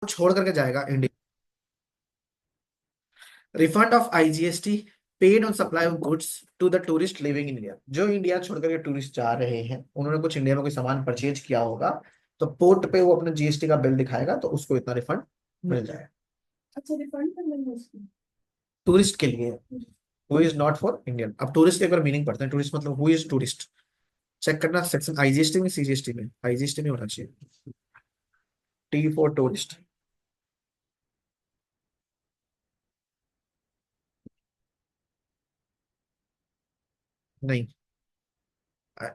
छोड़ करके जाएगा India. Refund of IGST paid on supply of goods to the tourist living in India. जो India छोड़ करके टूरिस्ट जा रहे हैं, उन्होंने कुछ इंडिया में कोई सामान परचेज किया होगा, तो पोर्ट पे वो अपने जीएसटी का बिल दिखाएगा, तो उसको इतना रिफंड मिल जाएगा। अच्छा, रिफंड करना है उसकी। टूरिस्ट के लिए, who is not for Indian. अब टूरिस्ट के एक बार मीनिंग पढ़ते हैं। टूरिस्ट मतलब हु इज टूरिस्ट। चेक करना सेक्शन आईजीएसटी में, सीजीएसटी में। आईजीएसटी में होना चाहिए, टी फॉर टूरिस्ट। नहीं,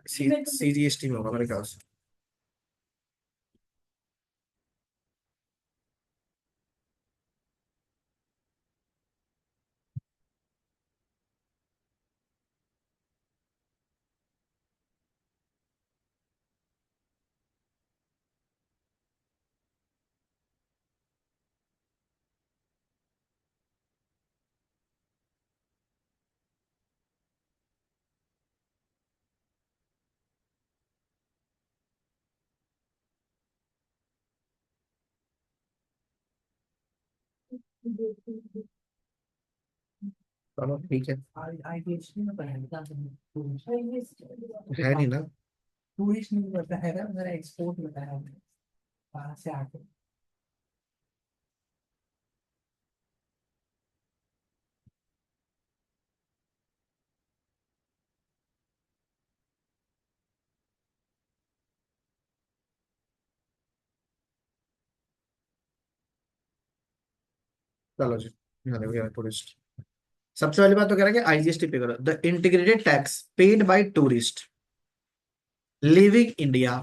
सीजीएसटी में होगा मेरे ख्याल से। चलो ठीक है। आईडीएफसी में पढ़ाया है नहीं ना। टूरिस्ट नहीं पता है ना, मेरा एक्सपोर्ट बताया बाहर से आके। चलो जी, यहाँ देखो टूरिस्ट। सबसे पहली बात तो कह रहा है कि आईजीएसटी पे करो। The integrated tax paid by tourist living India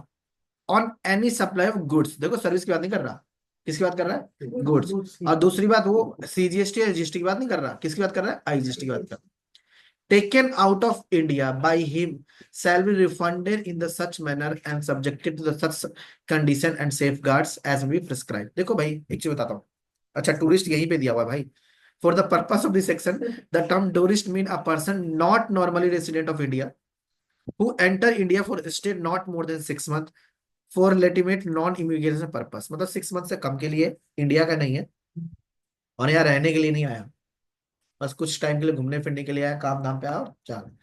on any supply of goods. देखो सर्विस की बात नहीं कर रहा, किसकी बात कर रहा है? गुड्स। और दूसरी बात, वो सीजीएसटी या जीएसटी की बात नहीं कर रहा, किसकी बात कर रहा है? आईजीएसटी की बात कर रहा है। Taken out of India by him shall be refunded in the such manner and subjected to the such condition and safeguards as we prescribe। देखो भाई एक चीज बताता हूँ। अच्छा, टूरिस्ट यहीं पे दिया हुआ है भाई। For the purpose of this section, the term tourist mean a person not normally resident of India who enter India for stay not more than 6 months for legitimate non-immigration purpose। मतलब 6 month से कम के लिए India का नहीं है, और यहाँ रहने के लिए नहीं आया, बस कुछ टाइम के लिए घूमने फिरने के लिए आया, काम धाम पे आया और जा रहा है।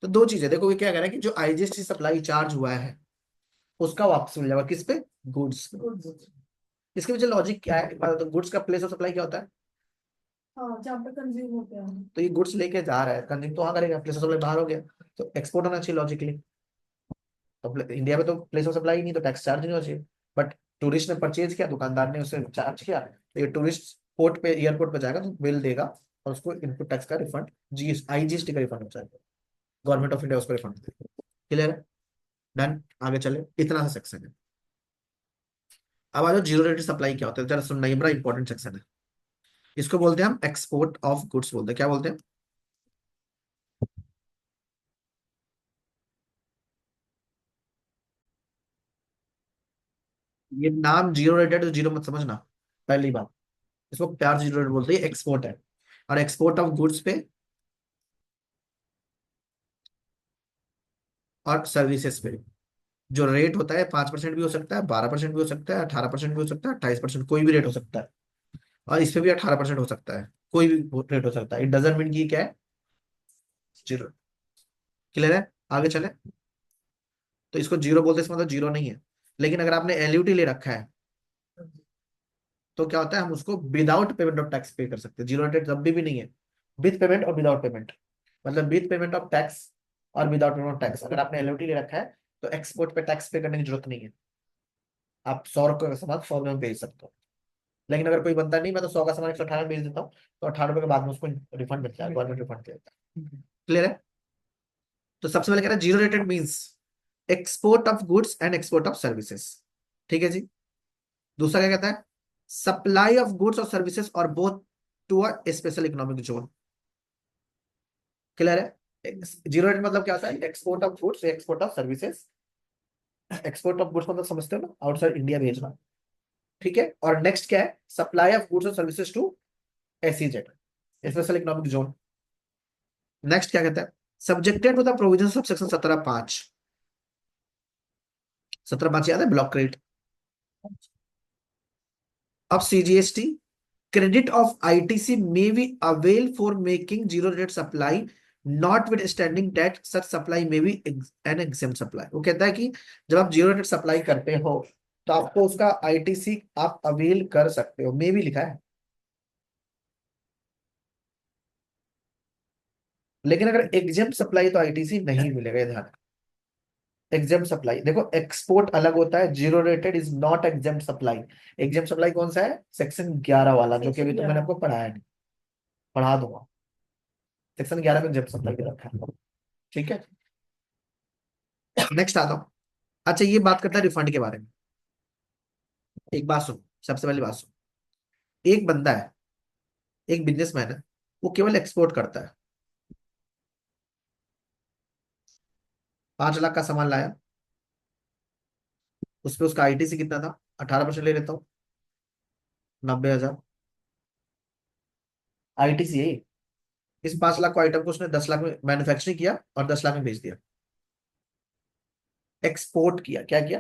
तो दो चीजें देखो, ये क्या कह रहा है कि जो आईजीएसटी सप्लाई चार्ज हुआ है उसका वापस मिल जाएगा। किस पे? गुड्स। इसके पीछे लॉजिक क्या है? तो गुड्स का प्लेस ऑफ सप्लाई क्या होता है? हाँ, जहाँ पे कंज्यूम होते हैं। तो ये गुड्स लेके जा रहा है, कंज्यूम तो वहां करेगा, प्लेस ऑफ सप्लाई बाहर हो गया, तो एक्सपोर्ट होना चाहिए लॉजिकली। तो इंडिया में तो प्लेस ऑफ सप्लाई ही नहीं, तो टैक्स चार्ज नहीं होना चाहिए। बट टूरिस्ट ने परचेज किया, दुकानदार ने उसे चार्ज किया, तो ये टूरिस्ट पोर्ट पे, एयरपोर्ट पे जाएगा तो बिल देगा, और उसको इनपुट टैक्स का रिफंड, आईजीएसटी का रिफंड हो जाएगा, गवर्नमेंट ऑफ इंडिया उसको रिफंड देगा। क्लियर है? डन। आगे चले, इतना सा सेक्शन है। अब आ जाओ जीरो रेटेड सप्लाई क्या होता है, जरा सुनना, ये बड़ा इंपॉर्टेंट सेक्शन है। इसको बोलते हैं हम एक्सपोर्ट ऑफ गुड्स बोलते हैं। क्या बोलते हैं? ये नाम जीरो रेटेड, तो जीरो मत समझना, पहली बात। इसको प्यार से जीरो रेट बोलते हैं, एक्सपोर्ट है। और एक्सपोर्ट ऑफ गुड्स पे और सर्विसेज पे जो रेट होता है, 5% भी हो सकता है, 12% भी हो सकता है, 18% भी हो सकता है, 28%, कोई भी रेट हो सकता है। और इस पे भी 18% हो सकता है, कोई भी रेट हो सकता है। इट डजेंट मीन की क्या है, जीरो। क्लियर है? आगे चले। तो इसको जीरो बोलते हैं, इसका मतलब जीरो नहीं है। लेकिन अगर आपने एलयूटी ले रखा है, तो क्या होता है, हम उसको विदाउट पेमेंट ऑफ टैक्स पे कर सकते हैं। जीरो रेटेड जब भी नहीं है, विथ पेमेंट और विदाउट पेमेंट। मतलब विथ पेमेंट ऑफ टैक्स और विदाउट पेमेंट ऑफ टैक्स। अगर आपने एलयूटी ले रखा है, तो एक्सपोर्ट पे टैक्स पे करने की जरूरत नहीं है। आप 100 रुपये का सामान 100 रुपये में बेच सकते हो। लेकिन अगर कोई बंदा नहीं, मैं तो 100 का सामान 118 में बेच देता हूँ, तो 18 रुपये के बाद में उसको रिफंड मिलता है, गवर्नमेंट रिफंड देता है। क्लियर है? तो सबसे पहले कह रहा है zero rated means export of goods and export of services. ठीक है जी। दूसरा क्या कहता है? सप्लाई ऑफ गुड्स और सर्विसेज और both to a special economic zone. Clear है? जीरो रेट मतलब क्या होता है? Export of goods, export of services. Export of goods मतलब समझते हो ना, आउटसाइड इंडिया भेजना। ठीक है। और नेक्स्ट क्या है? सप्लाई ऑफ गुड्स और services to SEZ, special economic zone. Next क्या कहता है? Subjected to the provision of section 17(5). 17(5) याद है? Block credit. of CGST, credit of ITC may be availed for making zero rate supply, notwithstanding that such supply may be an exempt supply। वो कहता है कि जब आप जीरो रेट सप्लाई करते हो तो आपको उसका आईटीसी आप अवेल कर सकते हो, मे भी लिखा है। लेकिन अगर एग्जेम्प्ट सप्लाई तो आईटीसी नहीं मिलेगा, ये ध्यान। एग्जेम्प्ट सप्लाई देखो, एक्सपोर्ट अलग होता है, zero rated is not exempt supply. Exempt supply कौन सा है? सेक्शन 11 वाला, जो कि अभी तो मैंने आपको पढ़ाया नहीं, पढ़ा दूंगा। सेक्शन 11 में एग्जेम्प्ट सप्लाई के रखा है, ठीक है। नेक्स्ट आता हूँ। अच्छा, ये बात करता है रिफंड के बारे में। एक बात सुनो, सबसे पहली बात सुनो। एक बंदा है, एक बिजनेसमैन है, वो केवल एक्सपोर्ट करता है। 5 लाख का सामान लाया, उस पर उसका आईटीसी कितना था? 18% ले लेता हूँ, 90,000 आईटीसी है। इस 5 लाख को आइटम को उसने 10 लाख में मैन्युफैक्चरिंग किया और 10 लाख में बेच दिया। एक्सपोर्ट किया, क्या किया?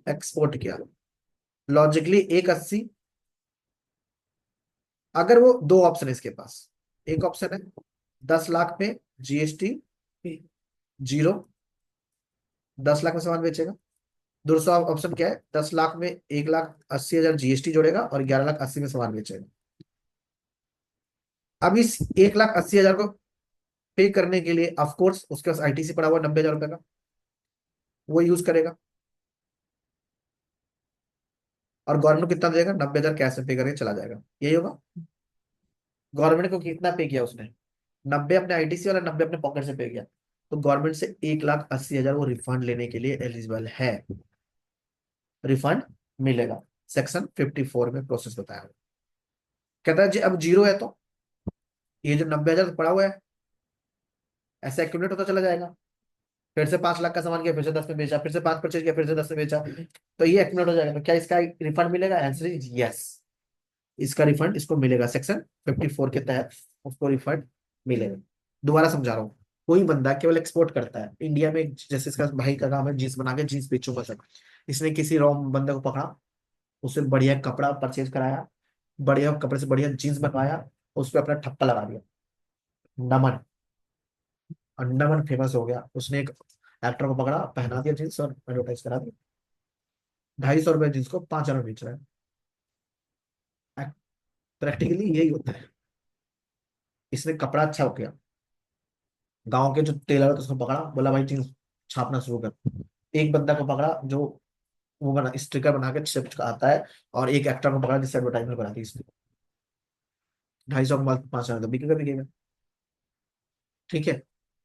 एक्सपोर्ट किया। लॉजिकली 180। अगर वो दो ऑप्शन है इसके पास, एक ऑप्शन है 10 लाख में जीएसटी जीरो, 10 लाख में सामान बेचेगा। दूसरा ऑप्शन क्या है? 10 लाख में 1,80,000 जीएसटी जोड़ेगा और 11,80,000 में सामान बेचेगा। अब इस 1,80,000 को पे करने के लिए ऑफकोर्स उसके पास आईटीसी पड़ा हुआ 90,000 रुपए का, वो यूज करेगा। और गवर्नमेंट को कितना देगा? 90,000 कैश में पे करके चला जाएगा, यही होगा। गवर्नमेंट को कितना पे किया उसने? 90 अपने आईटीसी वाला, 90 अपने पॉकेट से पे किया। तो गवर्नमेंट से 1,80,000 वो रिफंड लेने के लिए एलिजिबल है, रिफंड मिलेगा। सेक्शन 54 में प्रोसेस बताया हुआ। कहता है जी अब जीरो है तो ये जो 90,000 पड़ा हुआ है ऐसे एक्यूमुलेट होता चला जाएगा। फिर से 5 लाख का सामान किया, फिर से 10 में बेचा, फिर से 5 परचेज किया, फिर से 10 में बेचा, तो ये एक्यूमुलेट हो जाएगा। तो क्या इसका रिफंड मिलेगा? आंसर इज यस, इसका रिफंड इसको मिलेगा। सेक्शन 54 के तहत उसको रिफंड मिलेगा। दोबारा समझा रहा हूँ। कोई बंदा केवल एक्सपोर्ट करता है इंडिया में, जैसे इसका भाई का काम है जींस बना के जींस बेचूंगा सब। इसने किसी रॉन्ग बंदे को पकड़ा, उससे बढ़िया कपड़ा परचेज कराया, बढ़िया कपड़े से बढ़िया जीन्स बनवाया, उस पर अपना ठप्पा लगा दिया, नमन। और नमन फेमस हो गया, उसने एक एक्टर को पकड़ा, पहना दिया जींस और एडवर्टाइज करा दी। 250 रुपए जींस को 5 में बेच रहा है। प्रैक्टिकली यही होता है। इसने कपड़ा अच्छा हो गया, गांव के जो टेलर होते उसको पकड़ा, बोला भाई जींस छापना शुरू कर। एक बंदा को पकड़ा जो वो बना स्टिकर बना के चिपकाता है, और एक एक्टर को पकड़ा जिससे एडवर्टाइजमेंट बनाती है इसकी। 250 के बाद 5 तो बिकेगा बिकेगा, ठीक है।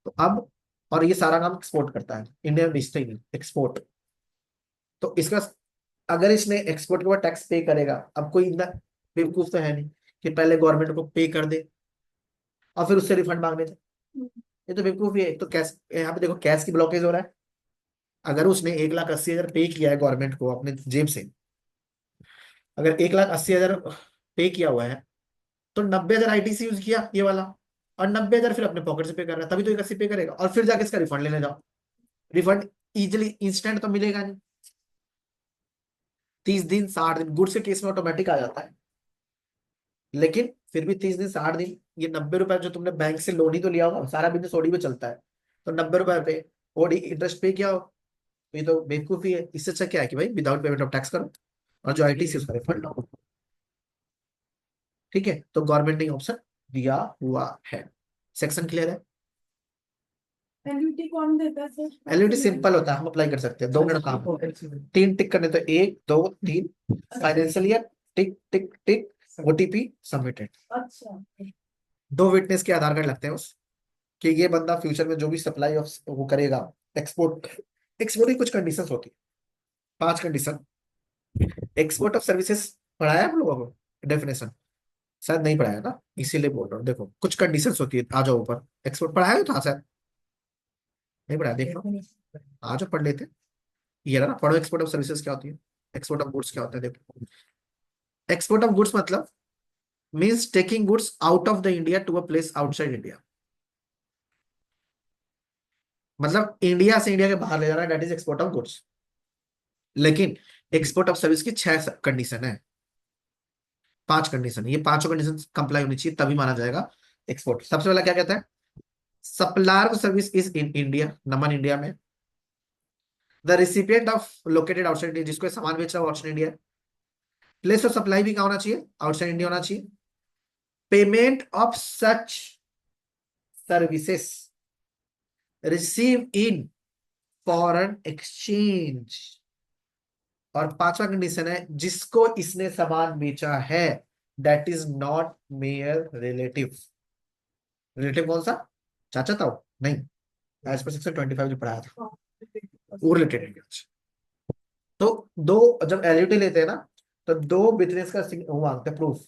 तो अब, और ये सारा काम एक्सपोर्ट करता है, इंडिया में बेचता ही नहीं, एक्सपोर्ट। तो इसका, अगर इसने एक्सपोर्ट के बाद टैक्स पे करेगा, अब कोई इतना बेवकूफ तो है नहीं कि पहले गवर्नमेंट को पे कर दे और फिर उससे रिफंड मांगने जाए। ये तो बेवकूफी है। तो कैश, यहाँ पे देखो कैश की ब्लॉकेज हो रहा है। अगर उसने 1,80,000 पे किया है गवर्नमेंट को अपने जेब से, अगर 1,80,000 पे किया हुआ है, तो 90,000 आईटीसी यूज किया ये वाला, और 90,000 फिर अपने पॉकेट से पे कर रहा है, तभी तो 180 पे करेगा। और फिर जाके इसका रिफंड लेने जाओ, रिफंड इजिली इंस्टेंट तो मिलेगा नहीं। 30 दिन 60 दिन गुड्स के केस में ऑटोमेटिक आ जाता है, लेकिन फिर भी 30 दिन 60 दिन, ये 90 रुपए जो तुमने बैंक से लोन ही तो लिया होगा, सारा बिजनेस ओडी पे चलता है, तो 90 रुपए पे ओडी इंटरेस्ट पे किया हो, तो ये तो बेवकूफी है। इससे अच्छा क्या है कि भाई विदाउट पेमेंट ऑफ टैक्स करो और जो आईटीसी उसका रिफंड लो, ठीक है। तो गवर्नमेंट ने ऑप्शन दिया हुआ है। सेक्शन क्लियर है? एलयूटी कौन देता है सर? एलईडी सिंपल होता है, हम अप्लाई कर सकते हैं, 2 मिनट काम है। 3 टिक करने, तो 1 2 3, फाइनेंशियल ईयर, टिक टिक टिक, ओटीपी सबमिटेड। अच्छा। 2 विटनेस के आधार कार्ड लगते हैं उस, कि ये बंदा फ्यूचर में जो भी सप्लाई ऑफ वो करेगा, एक्सपोर्ट, एक्सपोर्ट की कुछ कंडीशंस होती है, 5 कंडीशन। एक्सपोर्ट ऑफ सर्विसेज पढ़ाया है आप लोगों को? डेफिनेशन शायद नहीं पढ़ाया ना, इसीलिए बोल रहा हूँ। देखो कुछ कंडीशंस होती है, आ जाओ ऊपर। एक्सपोर्ट पढ़ाया था शायद, नहीं पढ़ाया? देख लो, आ जाओ पढ़ लेते। ये रहा ना, पढ़ो। एक्सपोर्ट ऑफ सर्विसेज क्या होती है, एक्सपोर्ट ऑफ गुड्स क्या होता है, देखो। एक्सपोर्ट ऑफ गुड्स मतलब means taking goods out of the India to a place outside India. मतलब इंडिया से इंडिया के बाहर ले जाना, that is export of goods. लेकिन एक्सपोर्ट ऑफ सर्विस की 6 कंडीशन है। 5 कंडीशन, ये पांचों कंडीशन कंप्लाई होनी चाहिए तभी माना जाएगा एक्सपोर्ट। सबसे पहला क्या कहता है, supplier service is in India, नमन इंडिया में। The recipient of located outside India, जिसको ये सामान बेच रहा है outside India. Place of supply भी कहाँ होना चाहिए, आउटसाइड इंडिया होना चाहिए। Payment of such services receive in foreign exchange. और पांचवा कंडीशन है, जिसको इसने सामान बेचा है that is not mere relative. Relative कौन सा, चाचा ताऊ नहीं, एज पर सेक्शन 25 जो पढ़ाया था वो रिलेटेड। तो दो, जब एलयूटी लेते हैं ना, तो दो विटनेस का वो मांगते हैं प्रूफ।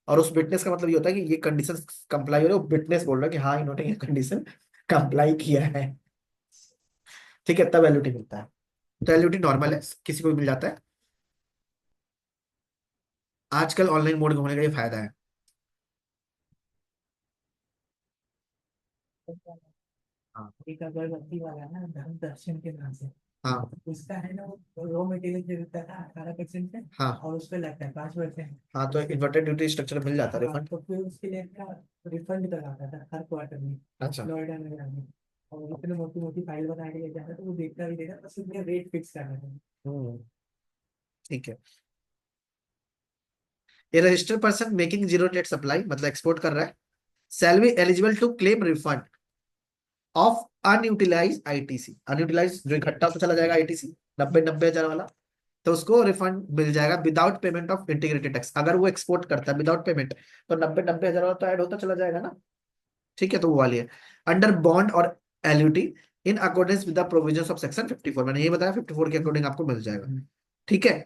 और उस विटनेस का मतलब ये होता है कि ये कंडीशन कंप्लाई हो रही है, विटनेस बोल रहा है कि हाँ इन्होंने ये कंडीशन कंप्लाई किया है। ठीक है, तब एलयूटी मिलता है। तो एलयूटी नॉर्मल है, किसी को भी मिल जाता है। आजकल ऑनलाइन मोड होने का ये फायदा है। हाँ। एक अगरबत्ती वाला ना, धर्म दर्शन के नाम से, हाँ। उसका है ना, वो रॉ मटेरियल जो देता था 18% पे, हाँ। और उस पे लगता है 5%। हाँ, तो इन्वर्टेड ड्यूटी स्ट्रक्चर मिल जाता है हाँ, रिफंड। तो फिर उसके लिए क्या रिफंड कराता था हर क्वार्टर में, अच्छा। नोएडा वगैरह में। और इतने मोटी मोटी फाइल बना के ले जाता तो वो देखता भी देगा, बस उसमें रेट फिक्स करना था। हम्म। ठीक है। A registered person making zero rated supply, मतलब एक्सपोर्ट कर रहा है, shall be eligible to claim refund of unutilise ITC. Unutilise जो इकट्ठा तो चला जाएगा आईटीसी, 90 हजार वाला, तो उसको रिफंड मिल जाएगा without payment of integrated tax. अगर वो एक्सपोर्ट करता है विदाउट पेमेंट, तो 90 हजार वाला तो ऐड होता चला जाएगा ना। ठीक है, तो वो वाली है। अंडर बॉन्ड और LUT in accordance with the provisions of section 54, मैंने ये बताया 54 के अकॉर्डिंग आपको मिल जाएगा। ठीक है।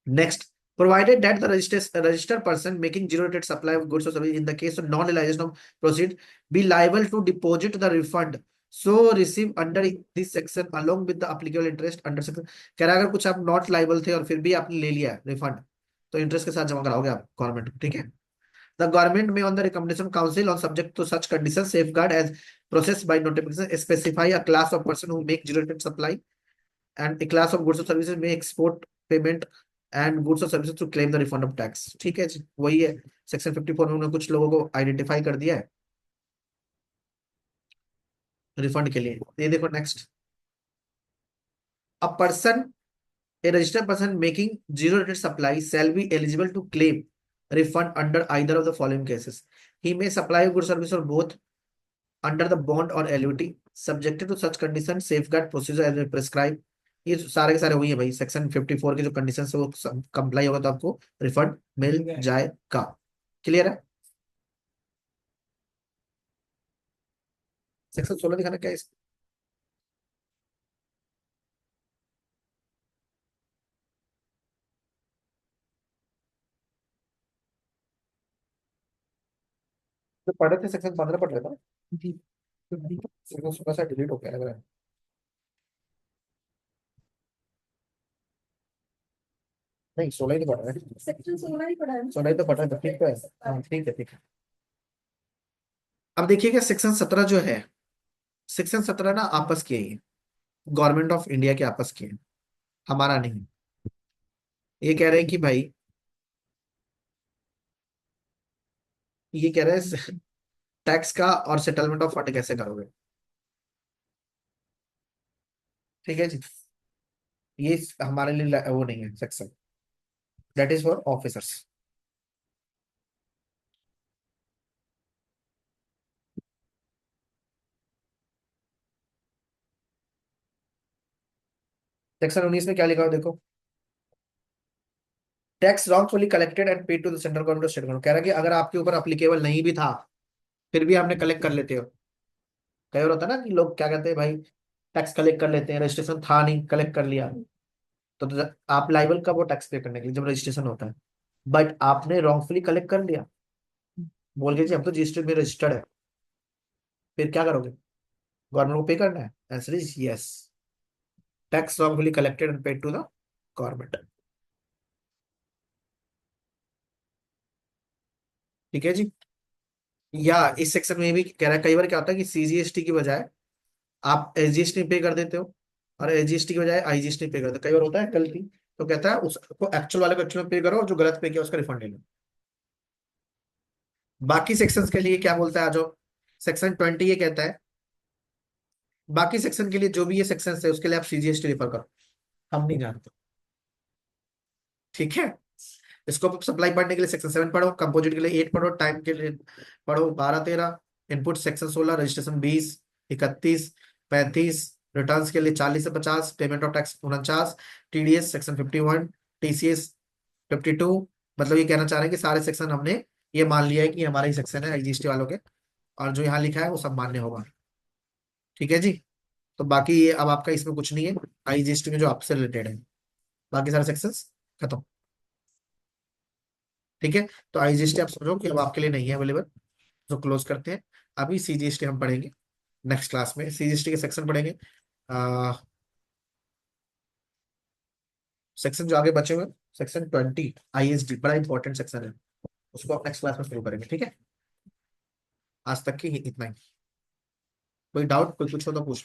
Next, provided that the registered person making zero rate supply of goods or service in the case of non-realization of proceed be liable to deposit the refund so receive under this section along with the applicable interest under section। कह रहा है अगर कुछ आप not liable थे और फिर भी आपने ले लिया रिफंड, तो इंटरेस्ट के साथ जमा कराओगे आप गवर्नमेंट को। ठीक है। The government may, on the recommendation of council, on subject to such conditions, safeguard as processed by notification, specify a class of person who make zero rate supply and a class of goods or services may export payment and goods or services to claim the refund of tax। ठीक है जी, वही है। Section 54 में उन्होंने कुछ लोगों को identify कर दिया है रिफंड के लिए। ये देखो next, a person, a registered person making zero rated supply shall be eligible to claim refund under either of the following cases. He may supply a good service or both under the bond or LUT subjected to such condition safeguard procedure as may prescribe। ये सारे के सारे वही है भाई, section 54 के जो condition है वो कंप्लाई होगा तो आपको रिफंड मिल जाएगा। क्लियर है। सेक्शन 16 दिखाना क्या है इसमें? जो पढ़े थे सेक्शन 15 पढ़ रहे थे ना? जी, तो भी सेक्शन 16 से डिलीट हो गया लग रहा है। नहीं, 16 ही तो पढ़ रहे हैं। सेक्शन 16 ही पढ़ा है 16 ही तो पढ़ रहे हैं, तो ठीक तो है। हाँ ठीक है, ठीक है। अब देखिएगा सेक्शन 17 जो है, सेक्शन 17 ना आपस की है, गवर्नमेंट ऑफ इंडिया के आपस की है, हमारा नहीं। ये कह रहे हैं कि भाई, ये कह रहे हैं टैक्स का और सेटलमेंट ऑफ फंड कैसे करोगे। ठीक है जी, ये हमारे लिए वो नहीं है section, that is for officers. Section 19 में क्या लिखा हो देखो, tax wrongfully collected and paid to the central government और स्टेट गवर्नमेंट। कह रहा है कि अगर आपके ऊपर अप्लीकेबल नहीं भी था फिर भी आपने कलेक्ट कर लेते हो। कई बार होता है ना कि लोग क्या कहते हैं भाई, टैक्स कलेक्ट कर लेते हैं, रजिस्ट्रेशन था नहीं कलेक्ट कर लिया, तो आप लाइबल कब हो टैक्स पे करने के लिए, जब रजिस्ट्रेशन होता है। बट आपने रॉन्गफुली कलेक्ट कर लिया, बोल के जी हम तो रजिस्टर्ड में रजिस्टर्ड है, फिर क्या करोगे, गवर्नमेंट को पे करना है। Answer is yes, tax wrongfully collected and paid to the government. ठीक है जी। या इस सेक्शन में भी कह रहा है, कई बार क्या होता है कि सीजीएसटी की बजाय आप एसजीएसटी पे कर देते हो और एसजीएसटी की बजाय आईजीएसटी पे कर देते हो, कई बार होता है गलती। तो कहता है उसको एक्चुअल वाले को एक्चुअल में पे करो और जो गलत पे किया उसका रिफंड ले लो। बाकी सेक्शंस के लिए क्या बोलता है, आ जाओ। सेक्शन 20 ये कहता है बाकी सेक्शन के लिए जो भी ये सेक्शन है उसके लिए आप सीजीएसटी रेफर करो, हम नहीं जानते। ठीक है। स्कोप ऑफ सप्लाई पढ़ने के लिए सेक्शन 7 पढ़ो, कंपोजिट के लिए 8 पढ़ो, टाइम के लिए पढ़ो 12-13, इनपुट सेक्शन 16, रजिस्ट्रेशन 20, 31, 35, रिटर्न्स के लिए 40 से 50, payment of tax 49, TDS section 51, TCS 52। मतलब ये कहना चाह रहे हैं कि सारे सेक्शन हमने ये मान लिया है कि ये हमारा ही सेक्शन है आईजीएसटी वालों के, और जो यहाँ लिखा है वो सब मान्य होगा। ठीक है जी। तो बाकी ये अब आपका इसमें कुछ नहीं है आईजीएसटी में जो आपसे रिलेटेड है, बाकी सारे सेक्शंस खत्म। ठीक है। तो आईजीएसटी आप समझो कि अब आपके लिए नहीं है अवेलेबल, तो क्लोज करते हैं। अभी सीजीएसटी हम पढ़ेंगे नेक्स्ट क्लास में, सीजीएसटी के सेक्शन पढ़ेंगे। सेक्शन जो आगे बचे हुए, सेक्शन 20 आईएसडी बड़ा इंपॉर्टेंट सेक्शन है, उसको आप नेक्स्ट क्लास में शुरू करेंगे। ठीक है। आज तक की इतना ही। कोई डाउट कोई कुछ हो तो पूछ लीजिए।